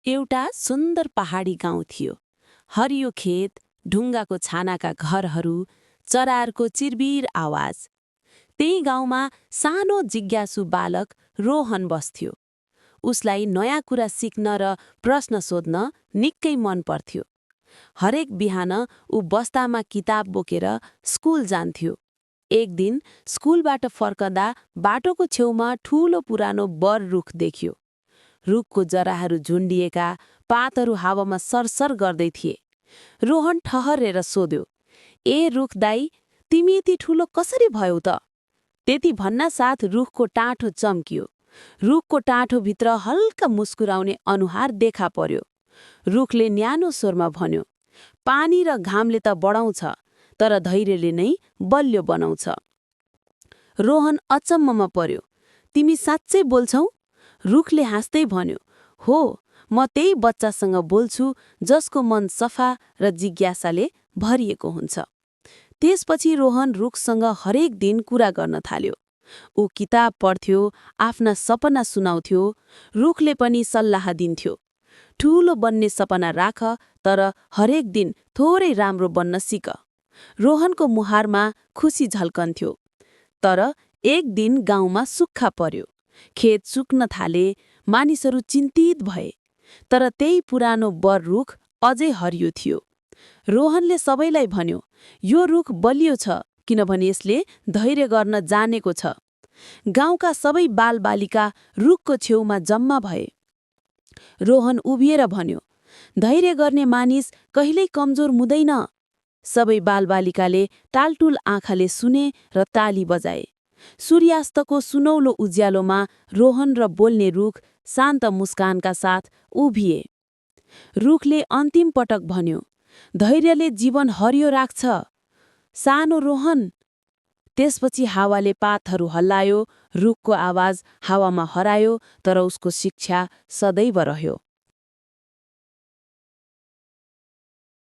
एउटा सुन्दर पहाडी गाउँ थियो। हरियो खेत, ढुङ्गाको छानाका घरहरू, चराहरूको चिरबिर आवाज। त्यही गाउँमा सानो जिज्ञासु बालक रोहन बस्थ्यो। उसलाई नयाँ कुरा सिक्न र प्रश्न सोध्न निकै मन पर्थ्यो। हरेक बिहान ऊ बस्तामा किताब बोकेर स्कुल जान्थ्यो। एक दिन स्कुलबाट फर्कँदा बाटोको छेउमा ठूलो पुरानो बर रुख देख्यो। रुखको जराहरू झुन्डिएका, पातहरू हावामा सरसर गर्दै थिए। रोहन ठहरेर सोध्यो, "ए रुख दाई, तिमी यति ठूलो कसरी भयौ त?" त्यति भन्नासाथ रुखको टाँठो चम्कियो। रुखको टाँठोभित्र हल्का मुस्कुराउने अनुहार देखा पर्यो। रुखले न्यानो स्वरमा भन्यो, "पानी र घामले त बढाउँछ, तर धैर्यले नै बलियो बनाउँछ।" रोहन अचम्ममा पर्यो। "तिमी साँच्चै बोल्छौ?" रुखले हाँस्दै भन्यो, "हो, म त्यही बच्चासँग बोल्छु जसको मन सफा र जिज्ञासाले भरिएको हुन्छ।" त्यसपछि रोहन रुखसँग हरेक दिन कुरा गर्न थाल्यो। ऊ किताब पढ्थ्यो, आफ्ना सपना सुनाउँथ्यो। रुखले पनि सल्लाह दिन्थ्यो, "ठूलो बन्ने सपना राख, तर हरेक दिन थोरै राम्रो बन्न सिक।" रोहनको मुहारमा खुसी झल्कन्थ्यो। तर एक दिन गाउँमा सुक्खा पर्यो। खेत सुक्न थाले, मानिसहरू चिन्तित भए। तर त्यही पुरानो बर रुख अझै हरियो थियो। रोहनले सबैलाई भन्यो, "यो रुख बलियो छ, किनभने यसले धैर्य गर्न जानेको छ।" गाउँका सबै बालबालिका रुखको छेउमा जम्मा भए। रोहन उभिएर भन्यो, "धैर्य गर्ने मानिस कहिल्यै कमजोर हुँदैन।" सबै बालबालिकाले टालटुल आँखाले सुने र ताली बजाए। सूर्यास्तको सुनौलो उज्यालोमा रोहन र बोल्ने रुख शान्त मुस्कानका साथ उभिए। रुखले अन्तिम पटक भन्यो, "धैर्यले जीवन हरियो राख्छ, सानो रोहन।" त्यसपछि हावाले पातहरू हल्लायो, रुखको आवाज हावामा हरायो, तर उसको शिक्षा सदैव रह्यो।